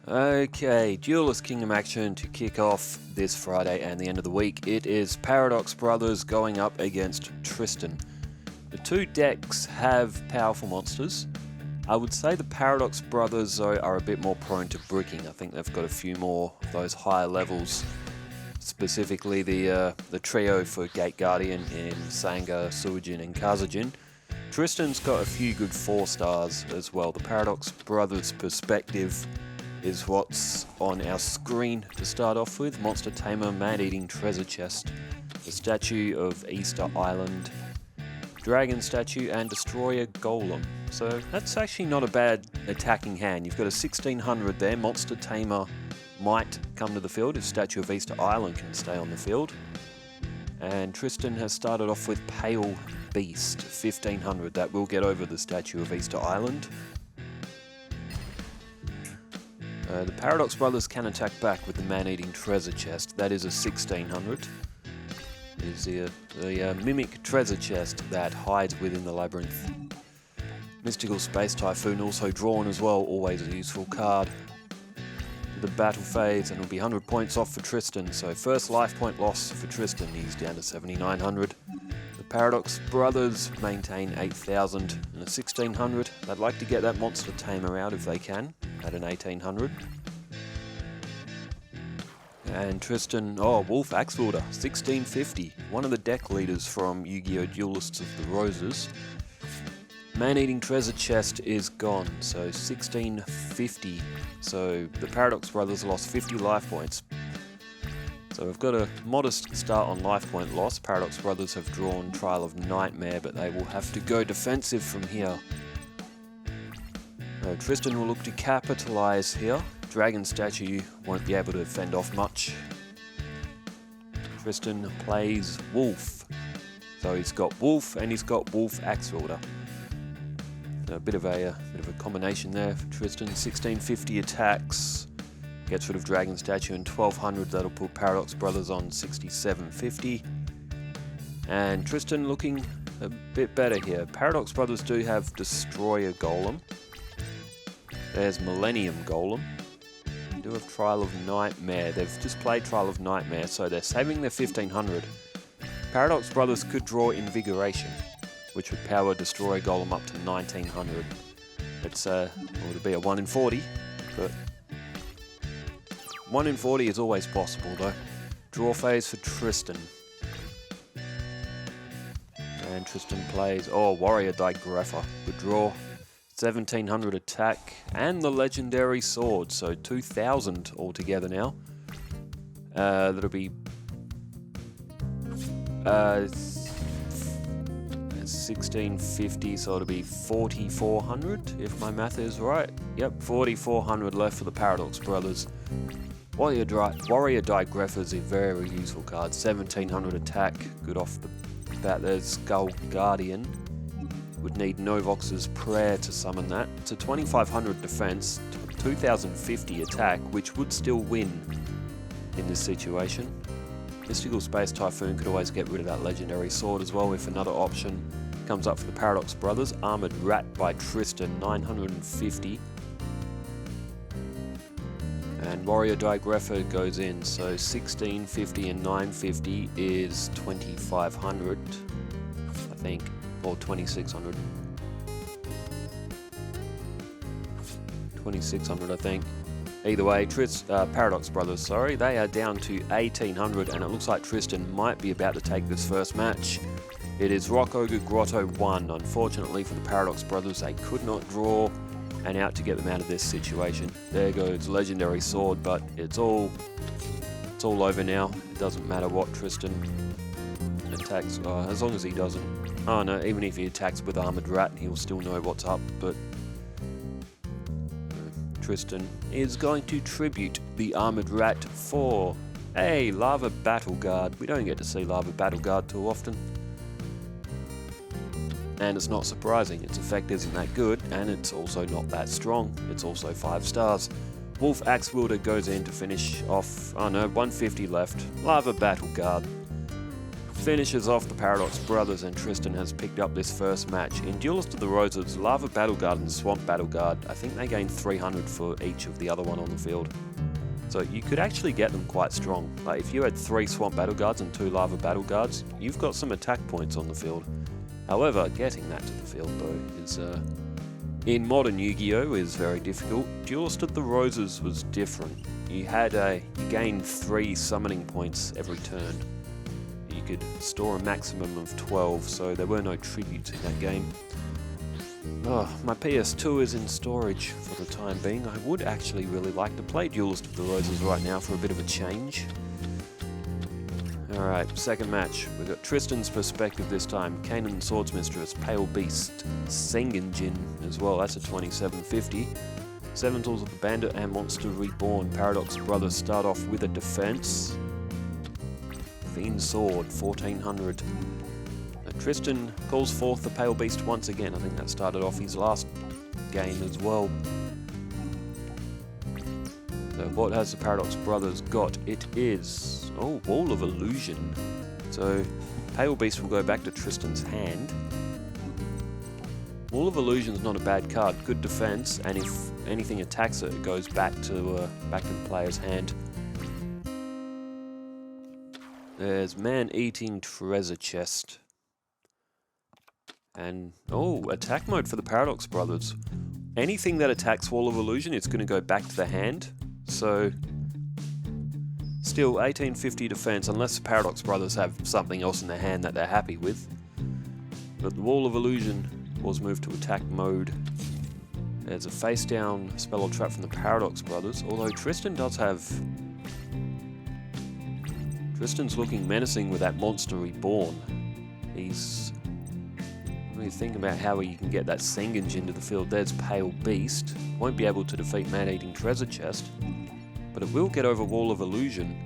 Okay, Duelist Kingdom action to kick off this Friday and the end of the week. It is Paradox Brothers going up against Tristan. The two decks have powerful monsters. I would say the Paradox Brothers though are a bit more prone to bricking. I think they've got a few more of those higher levels. Specifically the trio for Gate Guardian in Sanga, Suijin and Kazajin. Tristan's got a few good 4 stars as well. The Paradox Brothers perspective is what's on our screen to start off with. Monster Tamer, Man-Eating Treasure Chest, the Statue of Easter Island, Dragon Statue and Destroyer Golem. So that's actually not a bad attacking hand. You've got a 1600 there. Monster Tamer might come to the field if Statue of Easter Island can stay on the field. And Tristan has started off with Pale Beast, 1500. That will get over the Statue of Easter Island. The Paradox Brothers can attack back with the Man-Eating Treasure Chest. That is a 1600. It is the Mimic Treasure Chest that hides within the Labyrinth. Mystical Space Typhoon also drawn as well, always a useful card. The battle phase, and it'll be 100 points off for Tristan. So first life point loss for Tristan, he's down to 7900. The Paradox Brothers maintain 8000 and a 1600. They'd like to get that Monster Tamer out if they can, at an 1800. And Tristan, Wolf Axewielder, 1650. One of the deck leaders from Yugioh Duelists of the Roses. Man-Eating Treasure Chest is gone, so 1650. So the Paradox Brothers lost 50 life points. So we've got a modest start on life point loss. Paradox Brothers have drawn Trial of Nightmare, but they will have to go defensive from here. Tristan will look to capitalise here. Dragon Statue won't be able to fend off much. Tristan plays Wolf. So he's got Wolf and he's got Wolf Axewielder. A bit of a combination there for Tristan. 1650 attacks, gets rid of Dragon Statue, and 1200. That'll put Paradox Brothers on 6750. And Tristan looking a bit better here. Paradox Brothers do have Destroyer Golem. There's Millennium Golem. They do have Trial of Nightmare. They've just played Trial of Nightmare, so they're saving their 1500. Paradox Brothers could draw Invigoration, which would power Destroyer Golem up to 1900. It's would be a 1 in 40, but 1 in 40 is always possible though. Draw phase for Tristan. And Tristan plays, Warrior Digrapher. Good draw. 1700 attack, and the Legendary Sword, so 2000 altogether now. That'll be 1650, so it'll be 4400 if my math is right. Yep, 4400 left for the Paradox Brothers. Warrior Digrapher is a very useful card. 1700 attack, good off the bat. There's Skull Guardian. Would need Novox's Prayer to summon that. It's a 2500 defense, 2050 attack, which would still win in this situation. Mystical Space Typhoon could always get rid of that Legendary Sword as well if another option comes up for the Paradox Brothers. Armored Rat by Tristan, 950. And Warrior Digrapher goes in, so 1650 and 950 is 2500, I think, or 2600. 2600, I think. Either way, Paradox Brothers, they are down to 1800, and it looks like Tristan might be about to take this first match. It is Rock Ogre Grotto 1. Unfortunately for the Paradox Brothers, they could not draw an out to get them out of this situation. There goes Legendary Sword, but it's all over now. It doesn't matter what Tristan attacks, as long as he doesn't. Oh no, even if he attacks with Armored Rat, he'll still know what's up, but Tristan is going to tribute the Armored Rat for a Lava Battle Guard. We don't get to see Lava Battle Guard too often. And it's not surprising, its effect isn't that good, and it's also not that strong. It's also 5 stars. Wolf Axewielder goes in to finish off, 150 left. Lava Battle Guard. finishes off the Paradox Brothers, and Tristan has picked up this first match. In Duelist of the Roses, Lava Battle Guard and Swamp Battle Guard, I think they gain 300 for each of the other one on the field. So you could actually get them quite strong. Like if you had 3 Swamp Battle Guards and 2 Lava Battle Guards, you've got some attack points on the field. However, getting that to the field though is, in modern Yu-Gi-Oh! Is very difficult. Duelist of the Roses was different. You gained 3 summoning points every turn. You could store a maximum of 12, so there were no tributes in that game. Oh, my PS2 is in storage for the time being. I would actually really like to play Duelist of the Roses right now for a bit of a change. Alright, second match. We've got Tristan's perspective this time. Kanan Swordsmistress, Pale Beast, Sengenjin as well. That's a 2750. 7 Tools of the Bandit and Monster Reborn. Paradox Brothers start off with a defense. Fiend Sword, 1400. Tristan calls forth the Pale Beast once again. I think that started off his last game as well. So what has the Paradox Brothers got? It is... oh, Wall of Illusion. So Pale Beast will go back to Tristan's hand. Wall of Illusion is not a bad card. Good defense, and if anything attacks it, it goes back to the player's hand. There's Man-Eating Treasure Chest. And, oh, attack mode for the Paradox Brothers. Anything that attacks Wall of Illusion, it's going to go back to the hand. So, still 1850 defense, unless the Paradox Brothers have something else in their hand that they're happy with. But the Wall of Illusion was moved to attack mode. There's a face down spell or trap from the Paradox Brothers, although Tristan does have... Tristan's looking menacing with that Monster Reborn. He's... when you think about how you can get that Sengenjin into the field, there's Pale Beast. Won't be able to defeat Man-Eating Treasure Chest, but it will get over Wall of Illusion.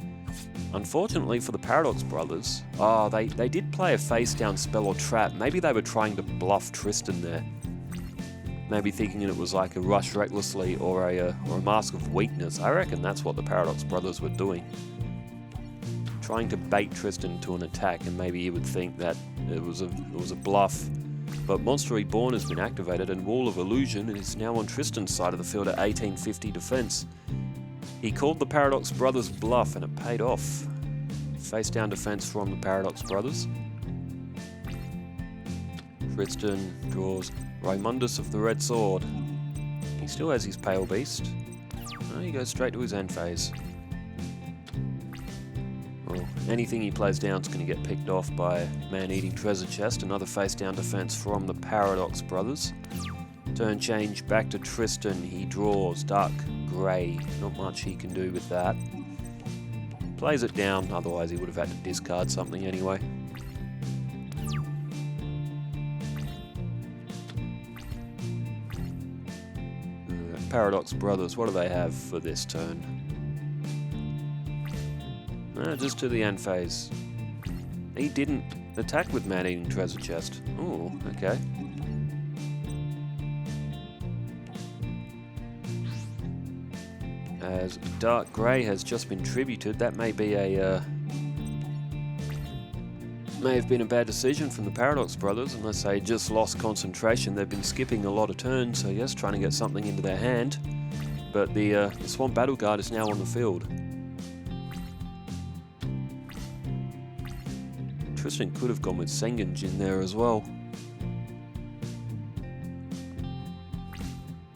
Unfortunately for the Paradox Brothers, they did play a face-down spell or trap. Maybe they were trying to bluff Tristan there. Maybe thinking it was like a Rush Recklessly or a Mask of Weakness. I reckon that's what the Paradox Brothers were doing. Trying to bait Tristan to an attack, and maybe he would think that it was a bluff. But Monster Reborn has been activated, and Wall of Illusion is now on Tristan's side of the field at 1850 defense. He called the Paradox Brothers bluff, and it paid off. Face down defense from the Paradox Brothers. Tristan draws Raimundus of the Red Sword. He still has his Pale Beast. Oh, he goes straight to his end phase. Well, anything he plays down is going to get picked off by Man-Eating Treasure Chest. Another face-down defense from the Paradox Brothers. Turn change back to Tristan. He draws Dark Grey. Not much he can do with that. Plays it down, otherwise he would have had to discard something anyway. Paradox Brothers, what do they have for this turn? Just to the end phase. He didn't attack with Man-Eating Treasure Chest. Oh, okay. As Dark Grey has just been tributed, that may be may have been a bad decision from the Paradox Brothers, unless they just lost concentration. They've been skipping a lot of turns, so yes, trying to get something into their hand. But the Swamp Battle Guard is now on the field. Tristan could have gone with Sengenjin there as well.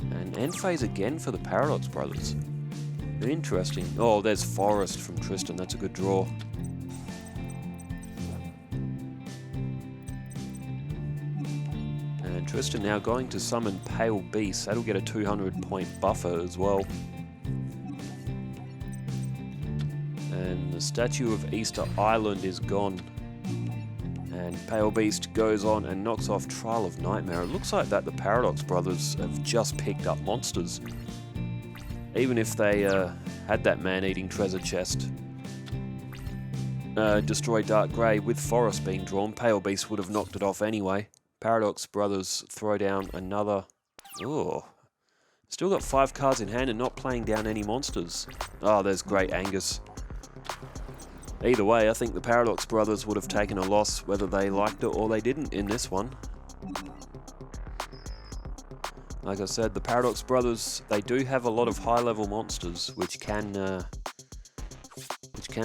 And end phase again for the Paradox Brothers. Interesting. Oh, there's Forest from Tristan. That's a good draw. And Tristan now going to summon Pale Beast. That'll get a 200-point buffer as well. And the Statue of Easter Island is gone. And Pale Beast goes on and knocks off Trial of Nightmare. It looks like that the Paradox Brothers have just picked up monsters. Even if they had that Man-Eating Treasure Chest, destroy Dark Grey with Forest being drawn, Pale Beast would have knocked it off anyway. Paradox Brothers throw down another... Oh, still got 5 cards in hand and not playing down any monsters. Oh, there's Great Angus. Either way, I think the Paradox Brothers would have taken a loss whether they liked it or they didn't in this one. Like I said, the Paradox Brothers, they do have a lot of high-level monsters, which can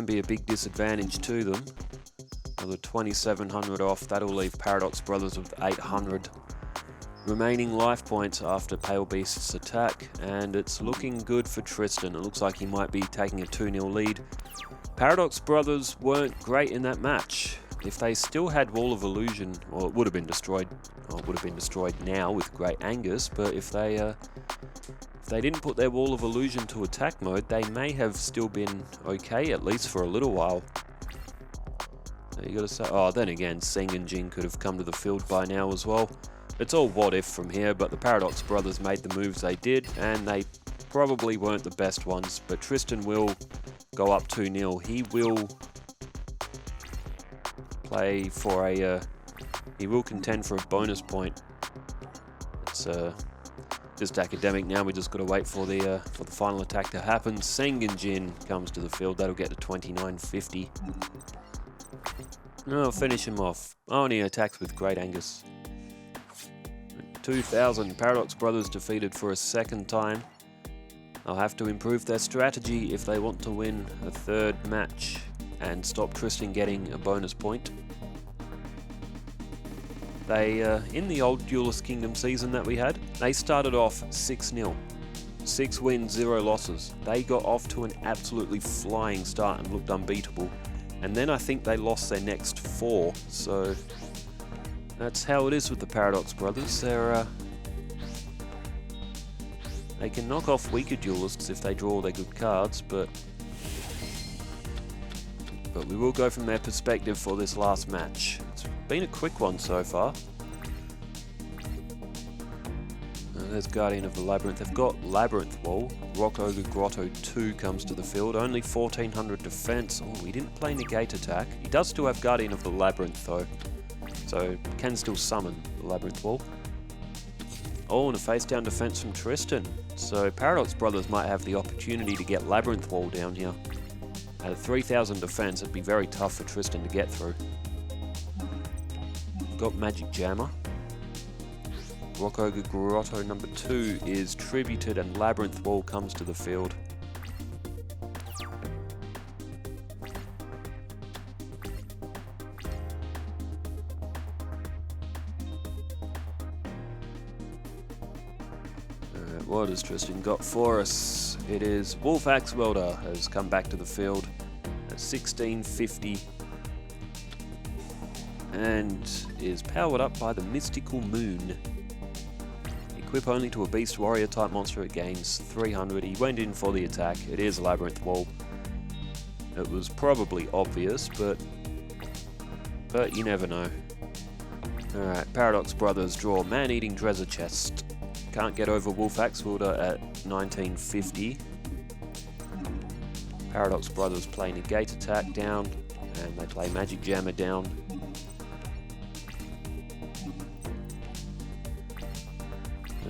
be a big disadvantage to them. With 2,700 off, that'll leave Paradox Brothers with 800 remaining life points after Pale Beast's attack, and it's looking good for Tristan. It looks like he might be taking a 2-0 lead. Paradox Brothers weren't great in that match. If they still had Wall of Illusion, well, it would have been destroyed. Well, it would have been destroyed now with Great Angus, but if they didn't put their Wall of Illusion to attack mode, they may have still been okay, at least for a little while. So you gotta say, oh, then again, Sing and Jin could have come to the field by now as well. It's all what if from here, but the Paradox Brothers made the moves they did, and they probably weren't the best ones, but Tristan will go up 2-0. He will play for a, he will contend for a bonus point. It's just academic now, we just got to wait for the final attack to happen. Sing and Jin comes to the field, that'll get to 2950. No, finish him off. Oh, and he attacks with Great Angus. 2,000, Paradox Brothers defeated for a second time. They'll have to improve their strategy if they want to win a third match and stop Tristan getting a bonus point. They, in the old Duelist Kingdom season that we had, they started off 6-0. 6 wins, 0 losses. They got off to an absolutely flying start and looked unbeatable. And then I think they lost their next 4, so that's how it is with the Paradox Brothers. They can knock off weaker duelists if they draw their good cards, but we will go from their perspective for this last match. It's been a quick one so far. There's Guardian of the Labyrinth. They've got Labyrinth Wall. Rock Ogre Grotto 2 comes to the field. Only 1,400 defense. Oh, he didn't play Negate Attack. He does still have Guardian of the Labyrinth though, so can still summon the Labyrinth Wall. Oh, and a face down defense from Tristan. So Paradox Brothers might have the opportunity to get Labyrinth Wall down here. At a 3,000 defense, it'd be very tough for Tristan to get through. Got Magic Jammer. Rock Ogre Grotto number 2 is tributed and Labyrinth Wall comes to the field. What has Tristan got for us? It is Wolf Axe Welder has come back to the field at 1650 and is powered up by the Mystical Moon. Equip only to a Beast Warrior type monster, it gains 300. He went in for the attack. It is Labyrinth Wall. It was probably obvious, but you never know. Alright, Paradox Brothers draw Man-Eating Treasure Chest. Can't get over Wolf Axe Wielder at 1950. Paradox Brothers play Negate Attack down, and they play Magic Jammer down.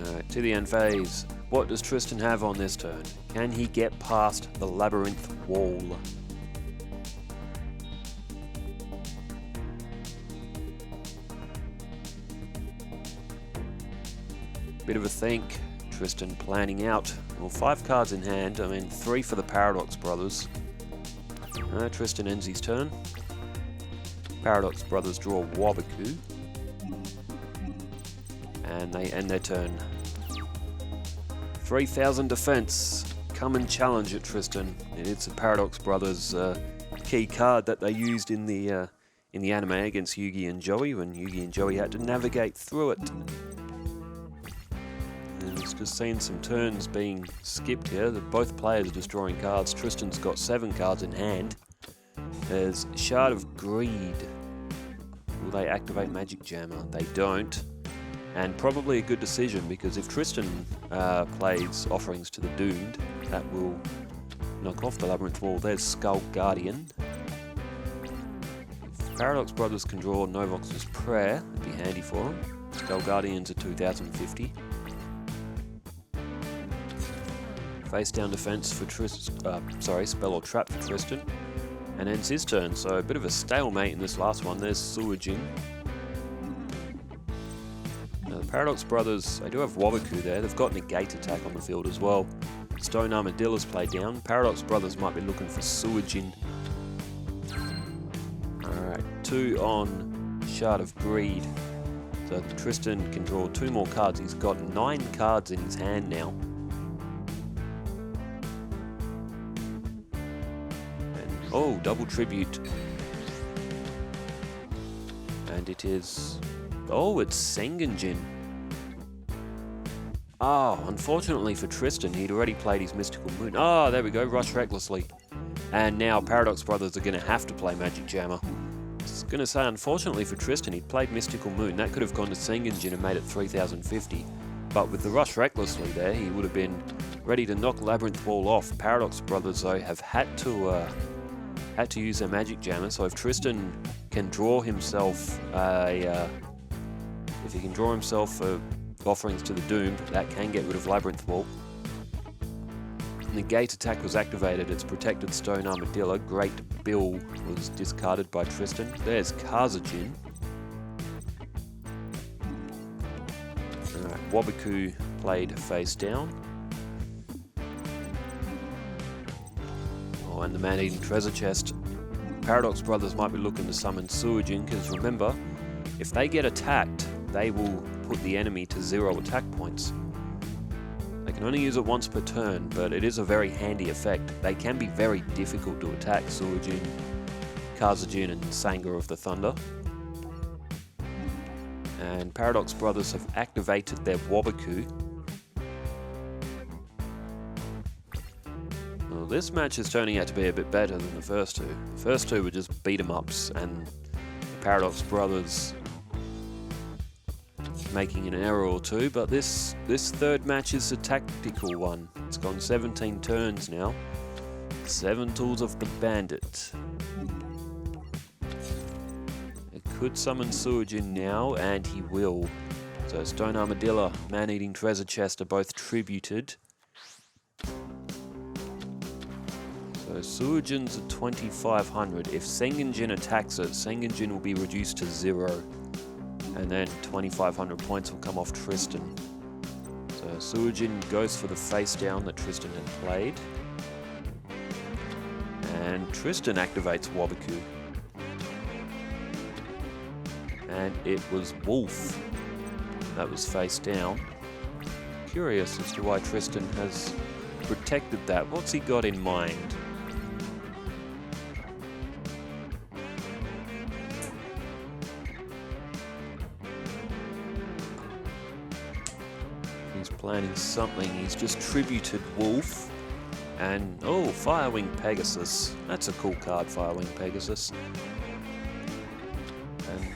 Alright, to the end phase. What does Tristan have on this turn? Can he get past the Labyrinth Wall? Bit of a think. Tristan planning out. Well, 5 cards in hand. I mean, 3 for the Paradox Brothers. Tristan ends his turn. Paradox Brothers draw Wabaku. And they end their turn. 3,000 defense. Come and challenge it, Tristan. It's a Paradox Brothers key card that they used in the anime against Yugi and Joey when Yugi and Joey had to navigate through it. And it's just seeing some turns being skipped here. Both players are just drawing cards. Tristan's got 7 cards in hand. There's Shard of Greed. Will they activate Magic Jammer? They don't. And probably a good decision, because if Tristan plays Offerings to the Doomed, that will knock off the Labyrinth Wall. There's Skull Guardian. If Paradox Brothers can draw Novox's Prayer, that'd be handy for them. Skull Guardian's at 2,050. Face down defense for Spell or Trap for Tristan. and ends his turn. So a bit of a stalemate in this last one. There's Suijin. Now the Paradox Brothers, they do have Waboku there. They've got Negate attack on the field as well. Stone Armadillo's played down. Paradox Brothers might be looking for Suijin. Alright, 2 on Shard of Greed. So Tristan can draw 2 more cards. He's got 9 cards in his hand now. And, oh, double tribute. And it is... oh, it's Sengenjin. Oh, unfortunately for Tristan, he'd already played his Mystical Moon. Oh, there we go, Rush Recklessly. And now Paradox Brothers are going to have to play Magic Jammer. I was going to say, unfortunately for Tristan, he'd played Mystical Moon. That could have gone to Sengenjin and made it 3050. But with the Rush Recklessly there, he would have been ready to knock Labyrinth Wall off. Paradox Brothers, though, have had to use their Magic Jammer. So if Tristan can draw himself if he can draw himself Offerings to the Doomed, that can get rid of Labyrinth Wall. Negate attack was activated. It's protected Stone Armadillo. Great Bill was discarded by Tristan. There's Kazajin. Alright, Waboku played face down. Oh, and the Man-Eating Treasure Chest. Paradox Brothers might be looking to summon Suijin, because remember, if they get attacked, they will put the enemy to 0 attack points. They can only use it once per turn, but it is a very handy effect. They can be very difficult to attack, Suijin, Kazajin and Sanger of the Thunder. And Paradox Brothers have activated their Waboku. Well, this match is turning out to be a bit better than the first two. The first two were just beat-em-ups, and the Paradox Brothers making an error or two, but this third match is a tactical one. It's gone 17 turns now. 7 Tools of the Bandit. It could summon Suijin now, and he will. So Stone Armadillo, Man-Eating Treasure Chest are both tributed. So Suijin's at 2500. If Sengenjin attacks it, Sengenjin will be reduced to 0. And then 2500 points will come off Tristan. So Suijin goes for the face down that Tristan had played. And Tristan activates Waboku. And it was Wolf that was face down. Curious as to why Tristan has protected that. What's he got in mind? He's planning something. He's just tributed Wolf. And, oh, Firewing Pegasus. That's a cool card, Firewing Pegasus. And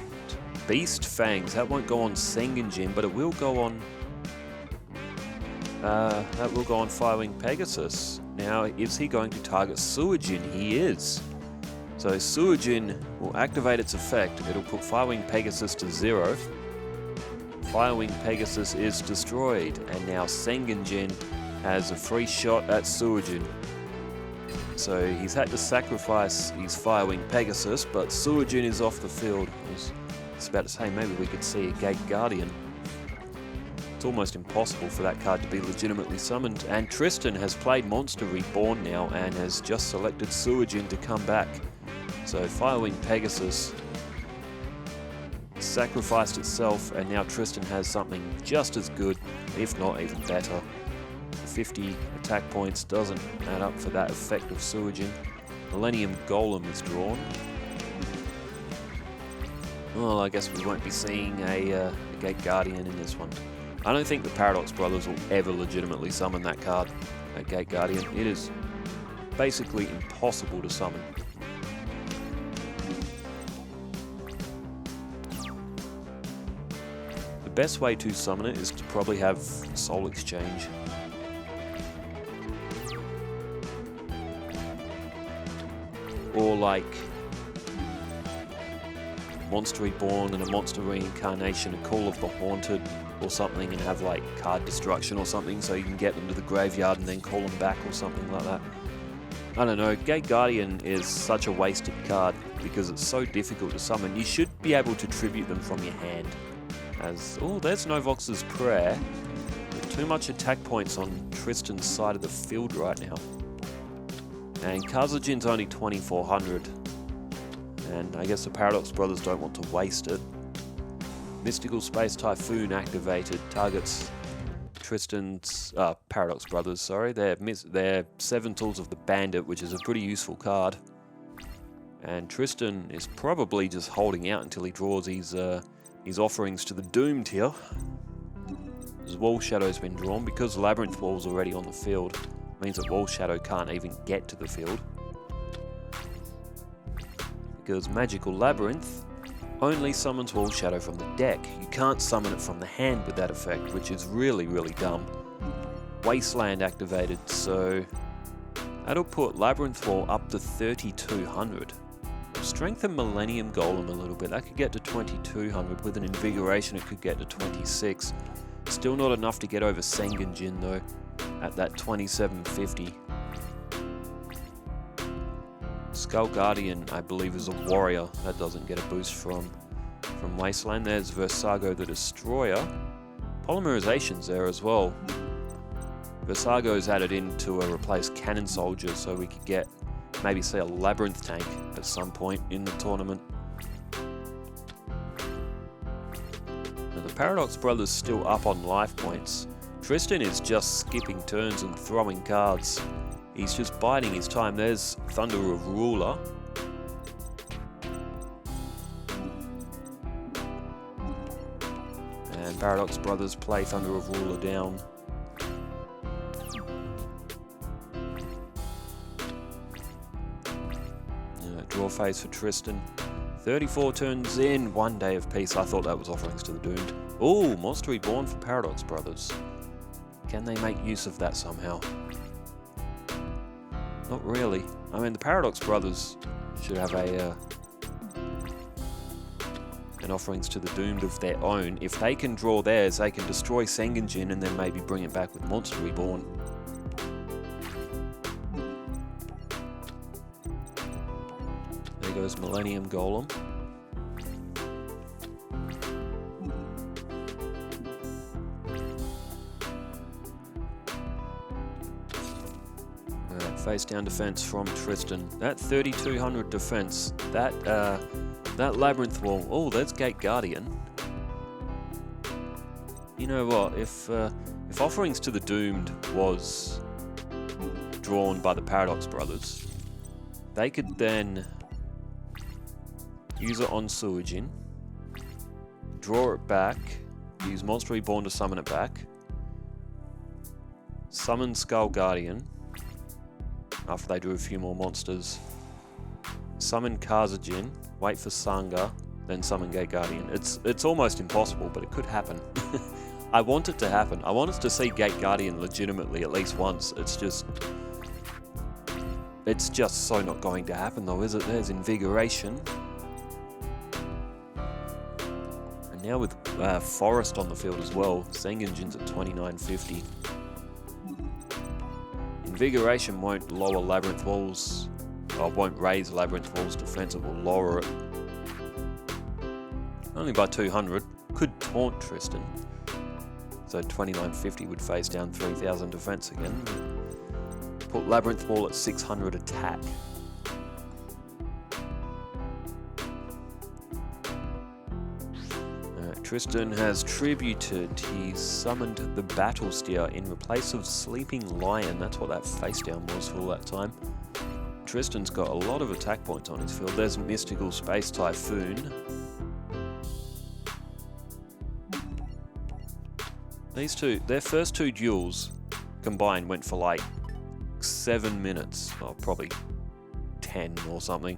Beast Fangs. That won't go on Sengenjin, but it will go on... that will go on Firewing Pegasus. Now, is he going to target Suijin? He is. So Suijin will activate its effect. It'll put Firewing Pegasus to 0. Firewing Pegasus is destroyed, and now Sengenjin has a free shot at Suijin. So he's had to sacrifice his Firewing Pegasus, but Suijin is off the field. I was about to say maybe we could see a Gate Guardian. It's almost impossible for that card to be legitimately summoned, and Tristan has played Monster Reborn now and has just selected Suijin to come back. So Firewing Pegasus sacrificed itself, and now Tristan has something just as good, if not even better. 50 attack points doesn't add up for that effect of Suijin. Millennium Golem is drawn. Well, I guess we won't be seeing a Gate Guardian in this one. I don't think the Paradox Brothers will ever legitimately summon that card, that Gate Guardian. It is basically impossible to summon. The best way to summon it is to probably have Soul Exchange. Or like Monster Reborn and a Monster Reincarnation, a Call of the Haunted or something, and have like card destruction or something so you can get them to the graveyard and then call them back or something like that. I don't know, Gate Guardian is such a wasted card because it's so difficult to summon. You should be able to tribute them from your hand. Oh, there's Novox's Prayer. Too much attack points on Tristan's side of the field right now. And Kazajin's only 2400. And I guess the Paradox Brothers don't want to waste it. Mystical Space Typhoon activated, targets Tristan's Paradox Brothers, sorry. They're 7 Tools of the Bandit, which is a pretty useful card. And Tristan is probably just holding out until he draws his offerings to the Doomed here. His Wall Shadow's been drawn because Labyrinth Wall's already on the field. Means that Wall Shadow can't even get to the field. Because Magical Labyrinth only summons Wall Shadow from the deck. You can't summon it from the hand with that effect, which is really, really dumb. Wasteland activated, so that'll put Labyrinth Wall up to 3200. Strengthen Millennium Golem a little bit. That could get to 2200. With an Invigoration, it could get to 26. Still not enough to get over Sengenjin though, at that 2750. Skull Guardian, I believe, is a warrior. That doesn't get a boost from Wasteland. There's Versago the Destroyer. Polymerization's there as well. Versago's added in to replace Cannon Soldier, so we could get maybe say a Labyrinth tank at some point in the tournament. Now the Paradox Brothers still up on life points. Tristan is just skipping turns and throwing cards. He's just biding his time. There's Thunder of Ruler. And Paradox Brothers play Thunder of Ruler down. Draw phase for Tristan. 34 turns in, 1 day of peace. I thought that was offerings to the Doomed. Ooh, Monster Reborn for Paradox Brothers. Can they make use of that somehow? Not really. I mean, the Paradox Brothers should have an offerings to the Doomed of their own. If they can draw theirs, they can destroy Sengenjin and then maybe bring it back with Monster Reborn. There goes Millennium Golem. Face down defense from Tristan. That 3200 defense, that Labyrinth Wall. Oh, that's Gate Guardian. You know what? If offerings to the Doomed was drawn by the Paradox Brothers, they could then use it on Suijin, draw it back, use Monster Reborn to summon it back, summon Skull Guardian after they drew a few more monsters, summon Kazajin, wait for Sangha, then summon Gate Guardian. It's almost impossible, but it could happen. I want it to happen. I want us to see Gate Guardian legitimately at least once. It's just so not going to happen though, is it? There's Invigoration. And now with Forest on the field as well, Sengenjin's at 2950. Invigoration won't lower Labyrinth Walls, or won't raise Labyrinth Walls' defense, it will lower it. Only by 200, could taunt Tristan. So 2950 would phase down 3000 defense again. Put Labyrinth Wall at 600 attack. Tristan has tributed. He's summoned the Battle Steer in replace of Sleeping Lion. That's what that face down was for all that time. Tristan's got a lot of attack points on his field. There's Mystical Space Typhoon. These two, their first two duels combined went for like 7 minutes. Well, probably 10 or something.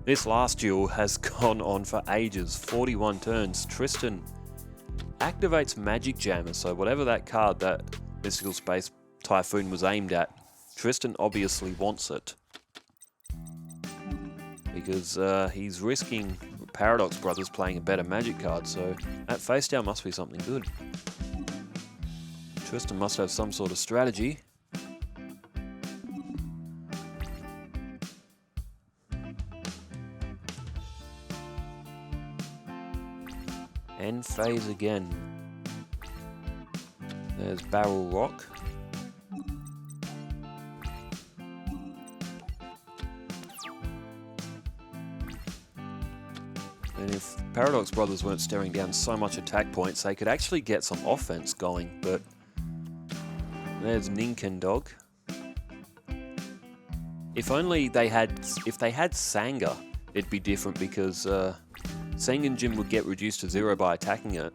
This last duel has gone on for ages, 41 turns. Tristan activates Magic Jammer, so whatever that card that Mystical Space Typhoon was aimed at, Tristan obviously wants it. Because he's risking Paradox Brothers playing a better Magic card, so that face down must be something good. Tristan must have some sort of strategy. End phase again. There's Barrel Rock. And if Paradox Brothers weren't staring down so much attack points, they could actually get some offense going, but there's Ninkendog. If they had Sanga, it'd be different because Sengenjin would get reduced to 0 by attacking it.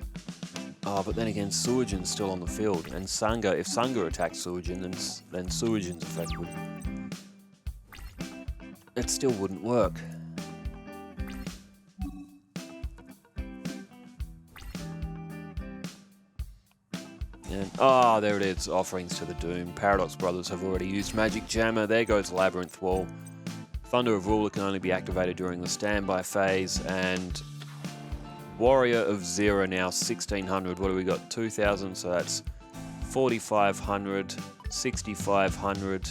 Oh, but then again, Suijin's still on the field, and Sanga, if Sanga attacks Suijin, then Suijin's affected. It still wouldn't work. And, there it is, Offerings to the Doom. Paradox Brothers have already used Magic Jammer. There goes Labyrinth Wall. Thunder of Ruler can only be activated during the standby phase, and Warrior of Zero now 1600. What do we got? 2000, so that's 4500, 6500,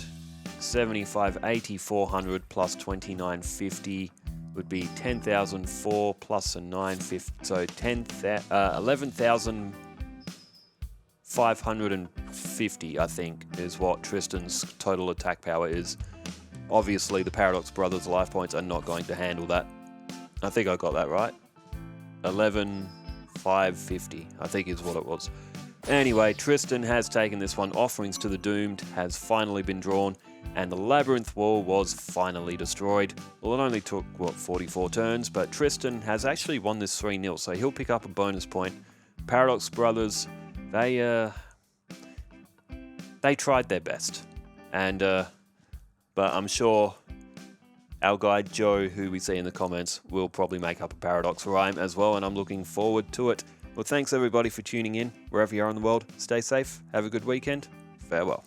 75, 8400 plus 2950 would be 10,004 plus a 950, so 11,550, I think, is what Tristan's total attack power is. Obviously, the Paradox Brothers' life points are not going to handle that. I think I got that right. 11,550, I think is what it was. Anyway, Tristan has taken this one. Offerings to the Doomed has finally been drawn, and the Labyrinth Wall was finally destroyed. Well, it only took, 44 turns, but Tristan has actually won this 3-0, so he'll pick up a bonus point. Paradox Brothers, they tried their best, and but I'm sure our guy Joe, who we see in the comments, will probably make up a Paradox rhyme as well, and I'm looking forward to it. Well, thanks everybody for tuning in. Wherever you are in the world, stay safe, have a good weekend, farewell.